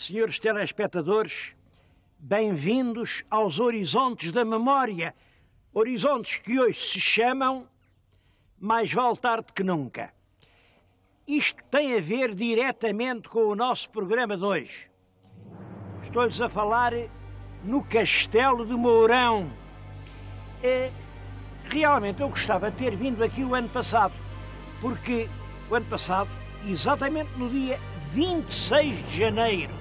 Senhores telespectadores, bem-vindos aos Horizontes da Memória, horizontes que hoje se chamam Mais Vale Tarde que Nunca. Isto tem a ver diretamente com o nosso programa de hoje. Estou-lhes a falar no Castelo de Mourão. Realmente eu gostava de ter vindo aqui o ano passado, porque o ano passado, exatamente no dia 26 de janeiro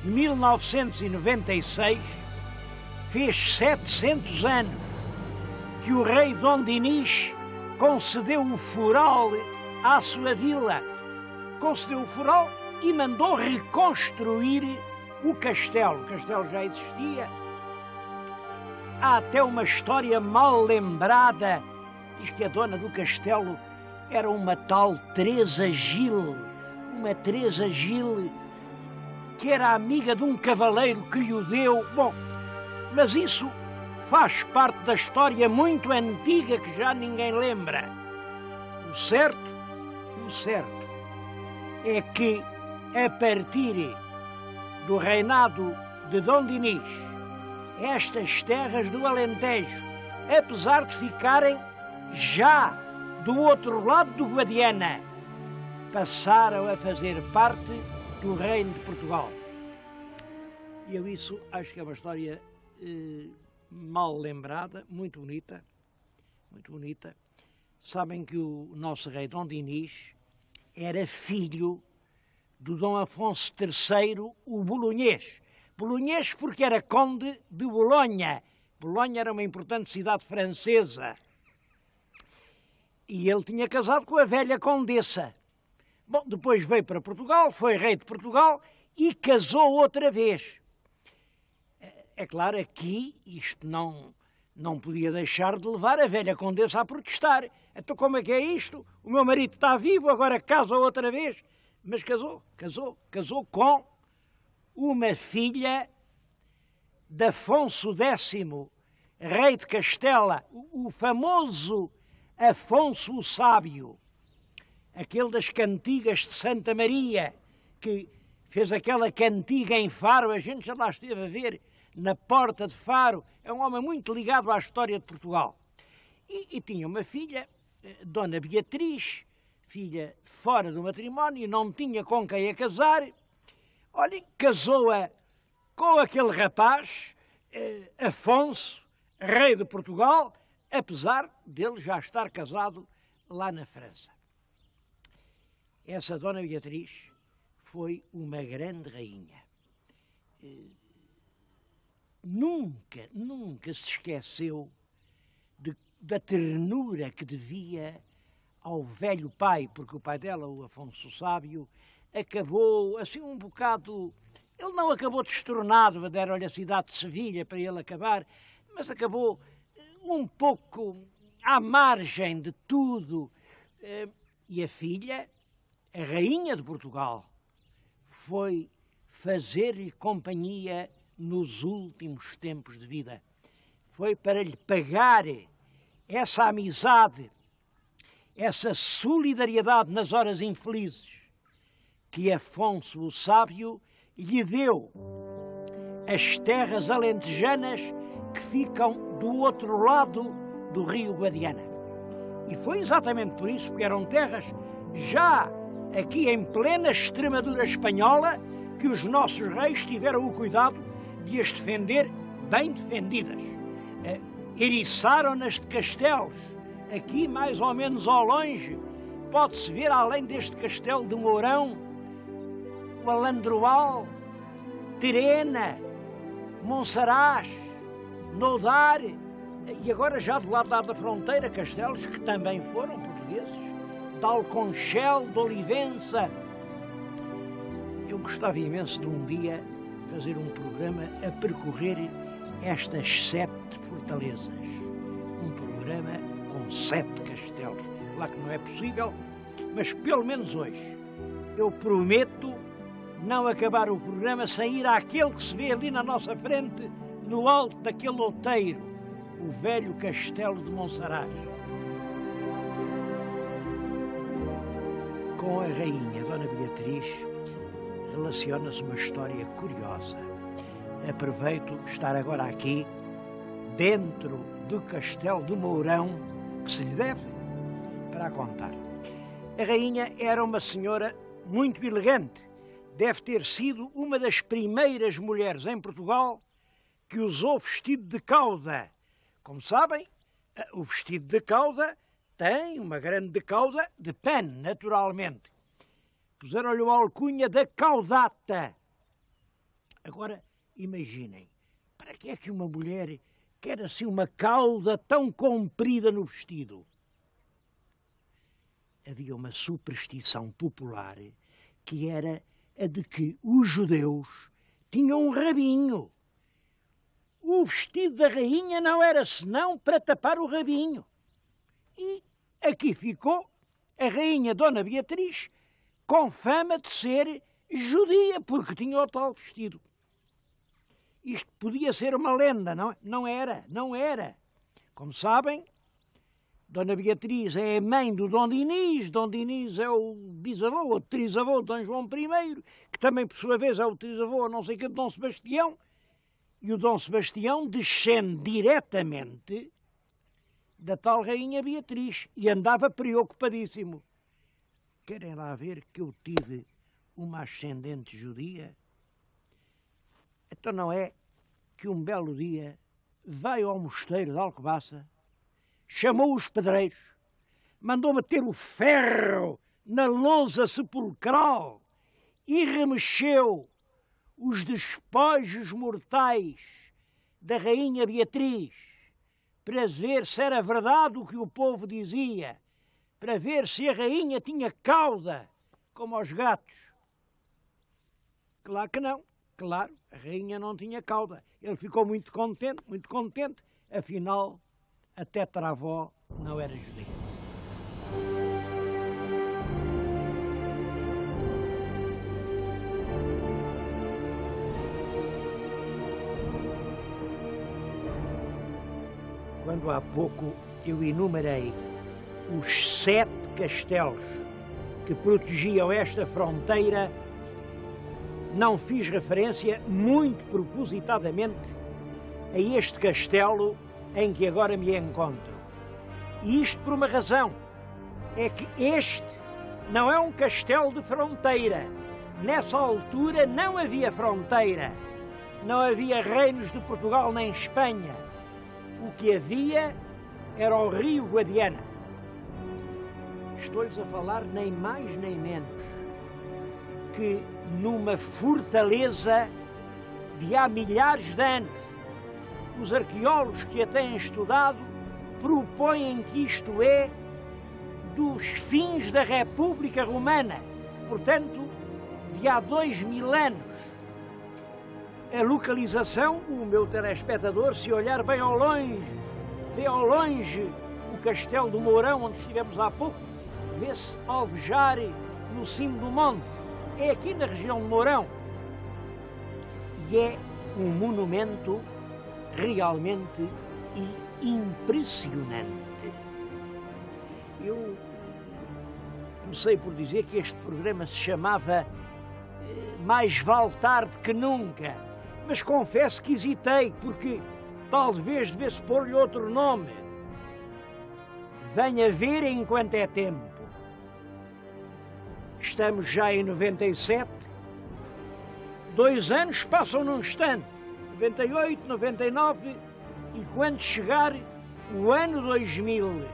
de 1996, fez 700 anos que o rei Dom Dinis concedeu o foral à sua vila. Concedeu o foral e mandou reconstruir o castelo. O castelo já existia. Há até uma história mal lembrada. Diz que a dona do castelo era uma tal Teresa Gil. Uma Teresa Gil que era amiga de um cavaleiro que lhe o deu. Bom, mas isso faz parte da história muito antiga que já ninguém lembra. O certo é que a partir do reinado de Dom Dinis, estas terras do Alentejo, apesar de ficarem já do outro lado do Guadiana, passaram a fazer parte do Reino de Portugal. E eu isso acho que é uma história mal lembrada, muito bonita, muito bonita. Sabem que o nosso rei Dom Dinis era filho do Dom Afonso III, o Bolonhês. Bolonhês porque era conde de Bolonha. Bolonha era uma importante cidade francesa. E ele tinha casado com a velha condessa. Bom, depois veio para Portugal, foi rei de Portugal e casou outra vez. É claro, aqui isto não podia deixar de levar a velha condessa a protestar. Então como é que é isto? O meu marido está vivo, agora casa outra vez. Mas casou com uma filha de Afonso X, rei de Castela, o famoso Afonso o Sábio. Aquele das cantigas de Santa Maria, que fez aquela cantiga em Faro, a gente já lá esteve a ver, na Porta de Faro. É um homem muito ligado à história de Portugal. E tinha uma filha, Dona Beatriz, filha fora do matrimónio, não tinha com quem a casar. Olha, casou-a com aquele rapaz, Afonso, rei de Portugal, apesar dele já estar casado lá na França. Essa Dona Beatriz foi uma grande rainha. Nunca se esqueceu da ternura que devia ao velho pai, porque o pai dela, o Afonso o Sábio, acabou assim um bocado... Ele não acabou destornado, deram-lhe a cidade de Sevilha para ele acabar, mas acabou um pouco à margem de tudo. E a filha, a rainha de Portugal, foi fazer-lhe companhia nos últimos tempos de vida. Foi para lhe pagar essa amizade, essa solidariedade nas horas infelizes que Afonso o Sábio lhe deu as terras alentejanas que ficam do outro lado do rio Guadiana. E foi exatamente por isso, porque eram terras já aqui em plena Extremadura espanhola, que os nossos reis tiveram o cuidado de as defender bem defendidas. Eriçaram-nas de castelos. Aqui, mais ou menos ao longe, pode-se ver, além deste castelo de Mourão, o Alandroal, Terena, Monsaraz, Nodar, e agora já do lado da fronteira, castelos que também foram portugueses, de Alconchel, de Olivença. Eu gostava imenso de um dia fazer um programa a percorrer estas 7 fortalezas. Um programa com 7 castelos. Claro que não é possível, mas pelo menos hoje eu prometo não acabar o programa sem ir àquele que se vê ali na nossa frente, no alto daquele outeiro, o velho castelo de Monsaraz. Com a rainha Dona Beatriz, relaciona-se uma história curiosa. Aproveito estar agora aqui, dentro do Castelo de Mourão, que se lhe deve, para a contar. A rainha era uma senhora muito elegante. Deve ter sido uma das primeiras mulheres em Portugal que usou vestido de cauda. Como sabem, o vestido de cauda tem uma grande cauda de pano, naturalmente. Puseram-lhe a alcunha da caudata. Agora, imaginem, para que é que uma mulher quer assim uma cauda tão comprida no vestido? Havia uma superstição popular que era a de que os judeus tinham um rabinho. O vestido da rainha não era senão para tapar o rabinho. E aqui ficou a rainha Dona Beatriz com fama de ser judia, porque tinha o tal vestido. Isto podia ser uma lenda, não? Não era, não era. Como sabem, Dona Beatriz é a mãe do Dom Dinis é o bisavô ou trisavô de Dom João I, que também, por sua vez, é o trisavô, não sei o que, de Dom Sebastião. E o Dom Sebastião descende diretamente da tal Rainha Beatriz e andava preocupadíssimo. Querem lá ver que eu tive uma ascendente judia? Então não é que um belo dia veio ao mosteiro de Alcobaça, chamou os pedreiros, mandou meter o ferro na lousa sepulcral e remexeu os despojos mortais da Rainha Beatriz para ver se era verdade o que o povo dizia, para ver se a rainha tinha cauda, como aos gatos. Claro que não. Claro, a rainha não tinha cauda. Ele ficou muito contente, afinal, a tetravó não era judia. Quando há pouco eu enumerei os 7 castelos que protegiam esta fronteira, não fiz referência, muito propositadamente, a este castelo em que agora me encontro. E isto por uma razão, é que este não é um castelo de fronteira. Nessa altura não havia fronteira, não havia reinos de Portugal nem Espanha. O que havia era o rio Guadiana. Estou-lhes a falar nem mais nem menos que numa fortaleza de há milhares de anos. Os arqueólogos que a têm estudado propõem que isto é dos fins da República Romana, portanto, de há 2000 anos. A localização, o meu telespectador, se olhar bem ao longe, vê ao longe o Castelo do Mourão, onde estivemos há pouco, vê-se alvejar no cimo do monte. É aqui na região de Mourão. E é um monumento realmente impressionante. Eu comecei por dizer que este programa se chamava Mais Vale Tarde que Nunca, mas confesso que hesitei, porque talvez devesse pôr-lhe outro nome. Venha ver enquanto é tempo. Estamos já em 97, 2 anos passam num instante, 98, 99, e quando chegar o ano 2000,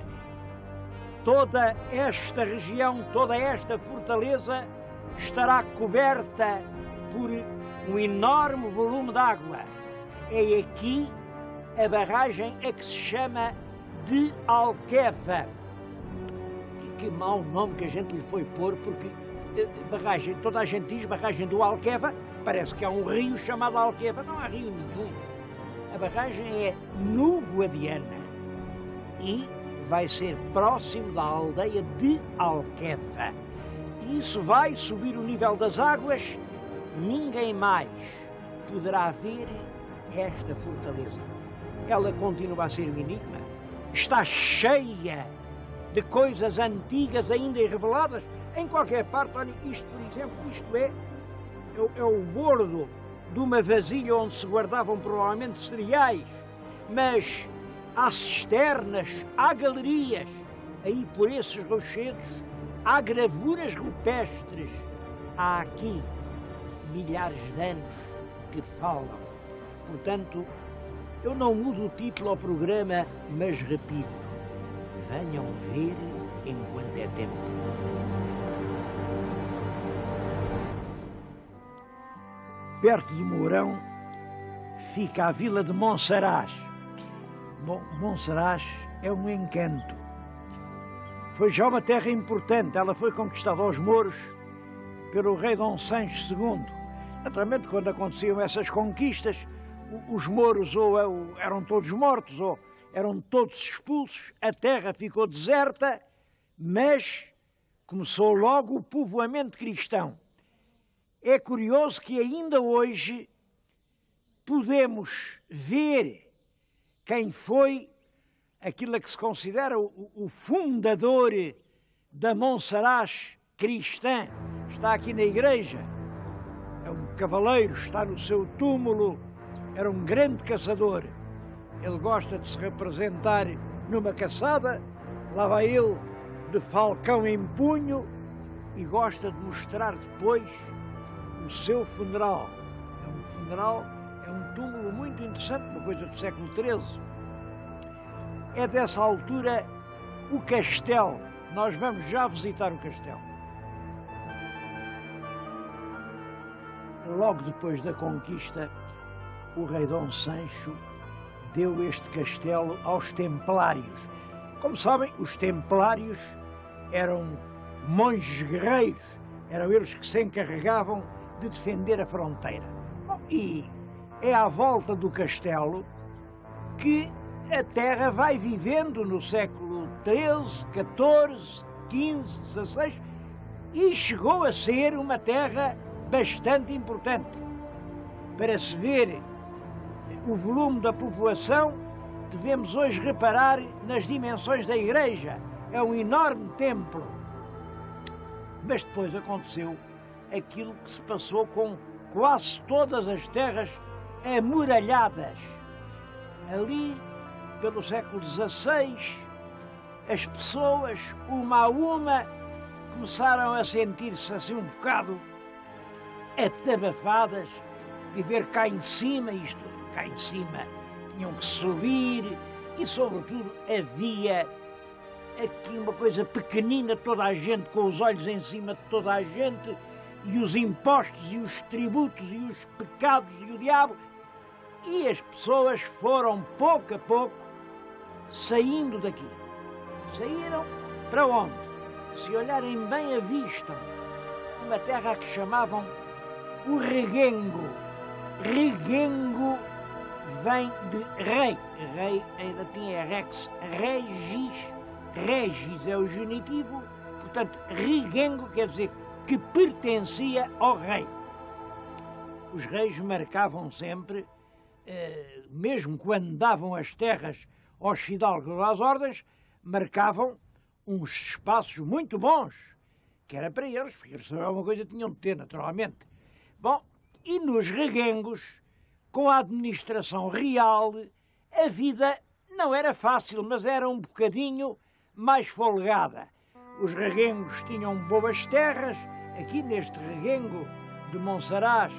toda esta região, toda esta fortaleza estará coberta por um enorme volume de água. É aqui a barragem a que se chama de Alqueva. E que mau nome que a gente lhe foi pôr, porque barragem, toda a gente diz barragem do Alqueva, parece que há um rio chamado Alqueva. Não há rio nenhum. A barragem é no Guadiana e vai ser próximo da aldeia de Alqueva. E isso vai subir o nível das águas, ninguém mais poderá ver esta fortaleza. Ela continua a ser um enigma, está cheia de coisas antigas ainda irreveladas. Em qualquer parte, olha, isto, por exemplo, isto é é o bordo de uma vasilha onde se guardavam provavelmente cereais, mas há cisternas, há galerias, aí por esses rochedos há gravuras rupestres, há aqui milhares de anos que falam. Portanto, eu não mudo o título ao programa, mas repito, venham ver enquanto é tempo. Perto de Mourão fica a vila de Monsaraz. Bom, Monsaraz é um encanto. Foi já uma terra importante, ela foi conquistada aos mouros pelo rei Dom Sancho II. Naturalmente, quando aconteciam essas conquistas, os mouros ou eram todos mortos ou eram todos expulsos, a terra ficou deserta, mas começou logo o povoamento cristão. É curioso que ainda hoje podemos ver quem foi aquilo que se considera o fundador da Monsaraz cristã. Está aqui na igreja, é um cavaleiro, está no seu túmulo, era um grande caçador. Ele gosta de se representar numa caçada, lá vai ele de falcão em punho e gosta de mostrar depois o seu funeral. É um funeral, é um túmulo muito interessante, uma coisa do século XIII. É dessa altura o castelo. Nós vamos já visitar o castelo. Logo depois da conquista, o rei Dom Sancho deu este castelo aos templários. Como sabem, os templários eram monges guerreiros, eram eles que se encarregavam de defender a fronteira. Bom, e é à volta do castelo que a terra vai vivendo no século XIII, XIV, XV, XVI e chegou a ser uma terra bastante importante. Para se ver o volume da população, devemos hoje reparar nas dimensões da igreja. É um enorme templo. Mas depois aconteceu aquilo que se passou com quase todas as terras amuralhadas. Ali, pelo século XVI, as pessoas, uma a uma, começaram a sentir-se assim um bocado atabafadas, viver cá em cima, isto, cá em cima, tinham que subir e, sobretudo, havia aqui uma coisa pequenina, toda a gente com os olhos em cima de toda a gente, e os impostos e os tributos e os pecados e o diabo, e as pessoas foram pouco a pouco saindo daqui. Saíram para onde? Se olharem bem, avistam uma terra que chamavam o Reguengo. Reguengo vem de rei. Rei em latim é rex. Regis. Regis é o genitivo. Portanto, Reguengo quer dizer que pertencia ao rei. Os reis marcavam sempre, mesmo quando davam as terras aos fidalgos ou às ordens, marcavam uns espaços muito bons, que era para eles, porque eles alguma coisa tinham de ter, naturalmente. Bom, e nos reguengos, com a administração real, a vida não era fácil, mas era um bocadinho mais folgada. Os reguengos tinham boas terras, aqui neste reguengo de Monsaraz,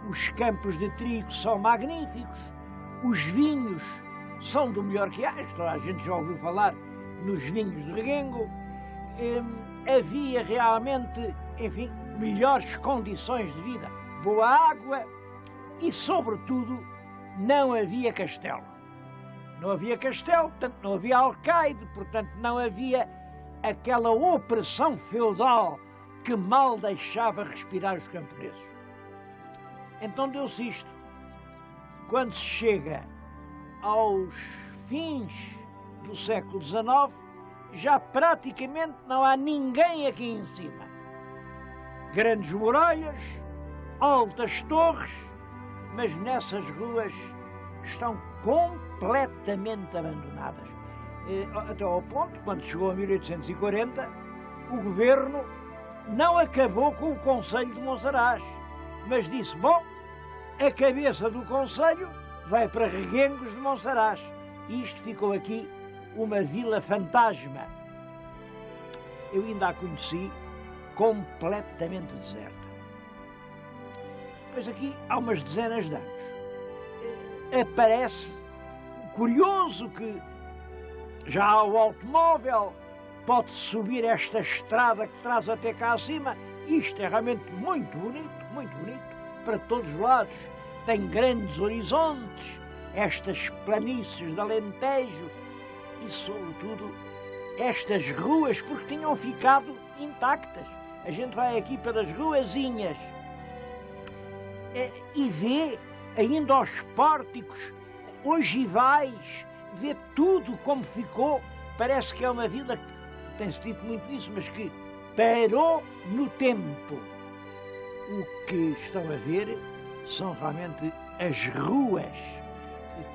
os campos de trigo são magníficos, os vinhos são do melhor que há, toda a gente já ouviu falar nos vinhos de reguengo. Havia realmente, enfim, melhores condições de vida, boa água e, sobretudo, não havia castelo. Não havia castelo, portanto, não havia alcaide, portanto, não havia aquela opressão feudal que mal deixava respirar os camponeses. Então deu-se isto. Quando se chega aos fins do século XIX, já praticamente não há ninguém aqui em cima. Grandes muralhas, altas torres, mas nessas ruas estão completamente abandonadas. Até ao ponto, quando chegou a 1840, o governo não acabou com o Conselho de Monsaraz. mas disse, bom, a cabeça do concelho vai para Reguengos de Monsaraz. E isto ficou aqui uma vila fantasma. Eu ainda a conheci completamente deserta. Pois aqui há umas dezenas de anos aparece curioso que já há o automóvel, pode subir esta estrada que traz até cá acima. Isto é realmente muito bonito para todos os lados. Tem grandes horizontes, estas planícies de Alentejo e, sobretudo, estas ruas, porque tinham ficado intactas. A gente vai aqui pelas ruazinhas e vê ainda aos pórticos, ogivais, vê tudo como ficou. Parece que é uma vila, tem-se dito muito isso, mas que parou no tempo. O que estão a ver são realmente as ruas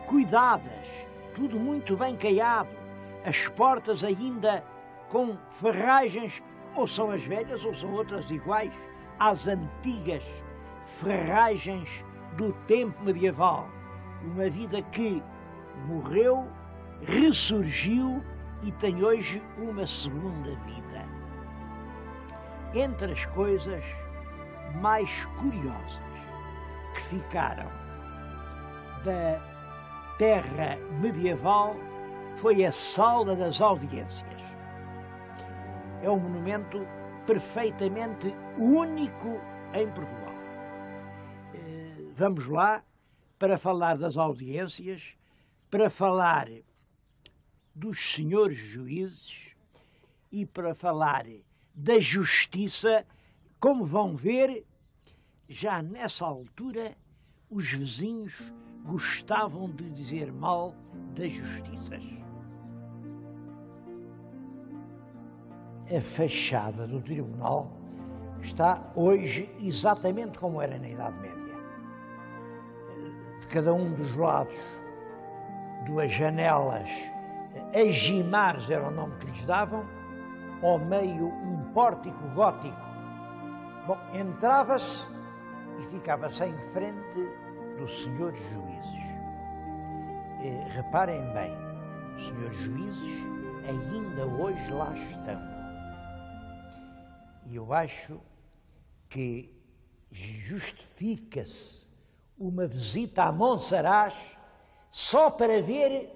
cuidadas, tudo muito bem caiado, as portas ainda com ferragens, ou são as velhas ou são outras iguais às antigas ferragens do tempo medieval. Uma vida que morreu, ressurgiu e tem hoje uma segunda vida. Entre as coisas mais curiosas que ficaram da terra medieval foi a Sala das Audiências. É um monumento perfeitamente único em Portugal. Vamos lá para falar das audiências, para falar dos senhores juízes e para falar da justiça. Como vão ver, já nessa altura os vizinhos gostavam de dizer mal das justiças. A fachada do tribunal está hoje exatamente como era na Idade Média. De cada um dos lados, duas janelas, agimares era o nome que lhes davam, ao meio um pórtico gótico. Bom, entrava-se e ficava-se em frente dos senhores juízes. Reparem bem, os senhores juízes ainda hoje lá estão. E eu acho que justifica-se uma visita a Monsaraz só para ver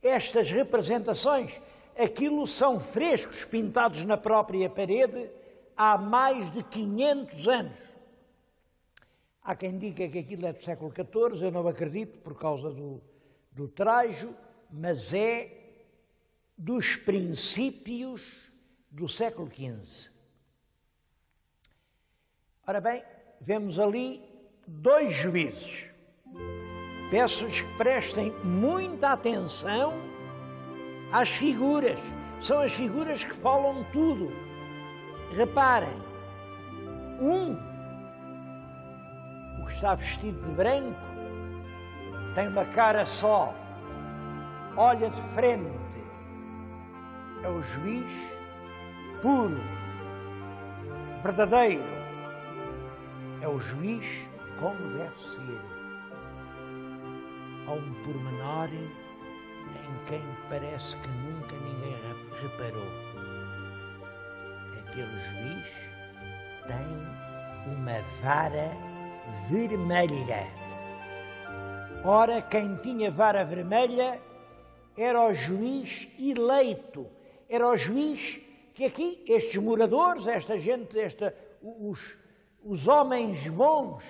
estas representações. Aquilo são frescos pintados na própria parede há mais de 500 anos. Há quem diga que aquilo é do século XIV, eu não acredito por causa do trajo, mas é dos princípios do século XV. Ora bem, vemos ali dois juízes. Peço-lhes que prestem muita atenção às figuras. São as figuras que falam tudo. Reparem, o que está vestido de branco, tem uma cara só, olha de frente, é o juiz puro, verdadeiro, é o juiz como deve ser. Há um pormenor em quem parece que nunca ninguém reparou. Aquele juiz tem uma vara vermelha. Ora, quem tinha vara vermelha era o juiz eleito, era o juiz que aqui, estes moradores, esta gente, os homens bons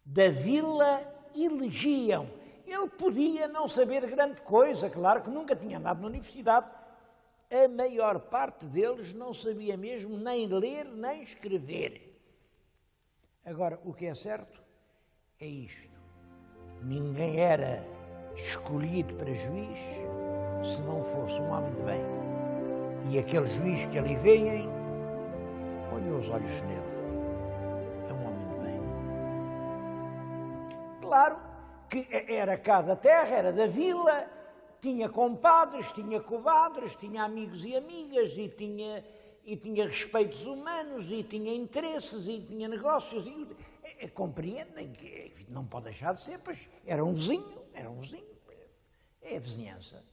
da vila elegiam. Ele podia não saber grande coisa, claro que nunca tinha andado na universidade. A maior parte deles não sabia mesmo nem ler nem escrever. Agora, o que é certo é isto. Ninguém era escolhido para juiz se não fosse um homem de bem. E aquele juiz que ali veem, ponham os olhos nele. É um homem de bem. Claro que era cá da terra, era da vila, tinha compadres, tinha comadres, tinha amigos e amigas e tinha e tinha respeitos humanos, e tinha interesses, e tinha negócios, e compreendem que não pode deixar de ser, pois era um vizinho, é a vizinhança.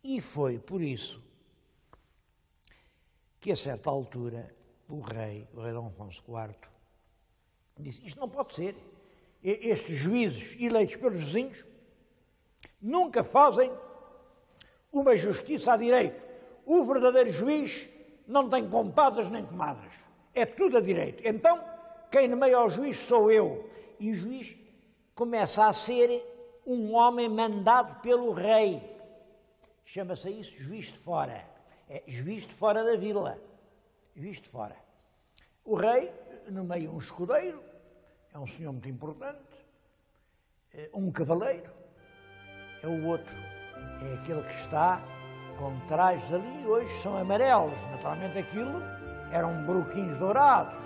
E foi por isso que a certa altura o rei Dom Afonso IV, disse, isto não pode ser, estes juízes eleitos pelos vizinhos nunca fazem uma justiça a direito. O verdadeiro juiz não tem compadres nem comadres, é tudo a direito. Então, quem nomeia o juiz sou eu. E o juiz começa a ser um homem mandado pelo rei. Chama-se isso juiz de fora. É juiz de fora da vila. Juiz de fora. O rei nomeia um escudeiro, é um senhor muito importante, um cavaleiro, é o outro, é aquele que está com trajes ali, hoje são amarelos, naturalmente aquilo eram broquinhos dourados,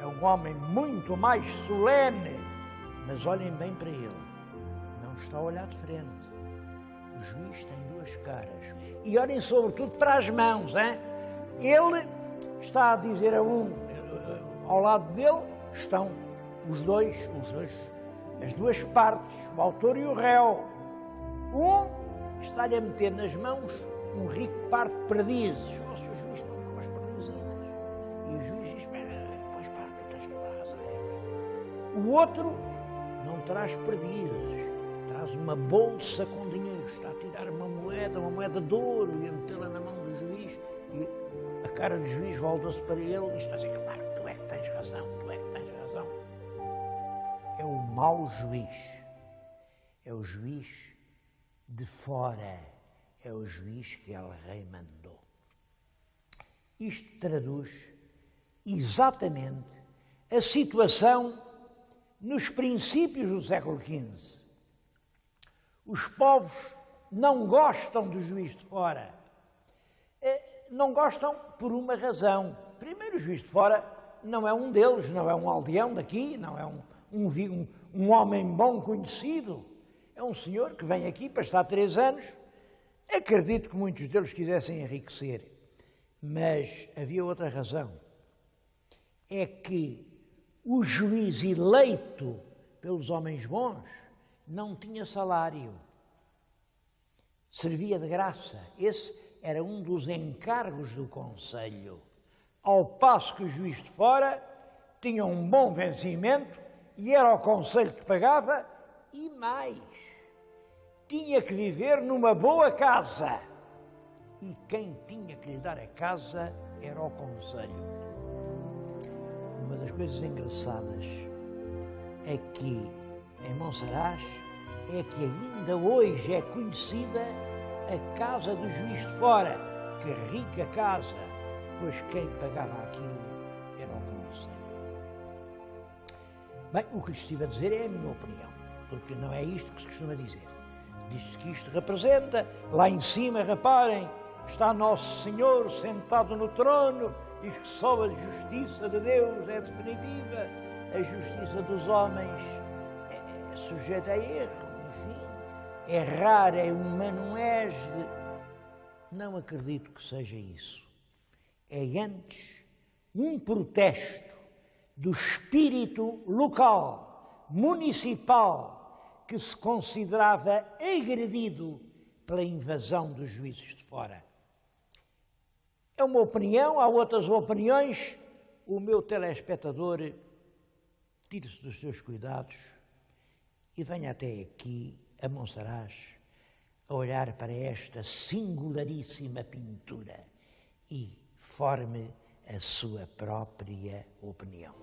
é um homem muito mais solene, mas olhem bem para ele, não está a olhar de frente, o juiz tem duas caras, e olhem sobretudo para as mãos, hein? Ele está a dizer a um, ao lado dele estão as duas partes, o autor e o réu. Um está-lhe a meter nas mãos um rico par de perdizes. O seu juiz está com umas perdizitas. E o juiz diz, pois pá, tu tens toda a razão. O outro não traz perdizes, traz uma bolsa com dinheiro. Está a tirar uma moeda de ouro e a metê-la na mão do juiz. E a cara do juiz volta-se para ele e está a dizer, claro, tu é que tens razão, tu é que tens razão. É o mau juiz, é o juiz de fora, é o juiz que El Rei mandou. Isto traduz exatamente a situação nos princípios do século XV. Os povos não gostam do juiz de fora. Não gostam por uma razão. Primeiro, o juiz de fora não é um deles, não é um aldeão daqui, não é um homem bom conhecido. É um senhor que vem aqui para estar 3 anos. Acredito que muitos deles quisessem enriquecer, mas havia outra razão. É que o juiz eleito pelos homens bons não tinha salário. Servia de graça. Esse era um dos encargos do conselho. Ao passo que o juiz de fora tinha um bom vencimento e era o conselho que pagava e mais. Tinha que viver numa boa casa. E quem tinha que lhe dar a casa era o conselho. Uma das coisas engraçadas aqui em Monsaraz é que ainda hoje é conhecida a casa do juiz de fora. Que rica casa, pois quem pagava aquilo era o conselho. Bem, o que lhes estive a dizer é a minha opinião, porque não é isto que se costuma dizer. Diz-se que isto representa, lá em cima, reparem, está Nosso Senhor sentado no trono, diz que só a justiça de Deus é definitiva, a justiça dos homens é sujeita a erro, enfim, é rara, é humano, Não acredito que seja isso. É antes um protesto do espírito local, municipal, que se considerava agredido pela invasão dos juízes de fora. É uma opinião, há outras opiniões. O meu telespectador tire-se dos seus cuidados e venha até aqui, a Monsaraz, a olhar para esta singularíssima pintura e forme a sua própria opinião.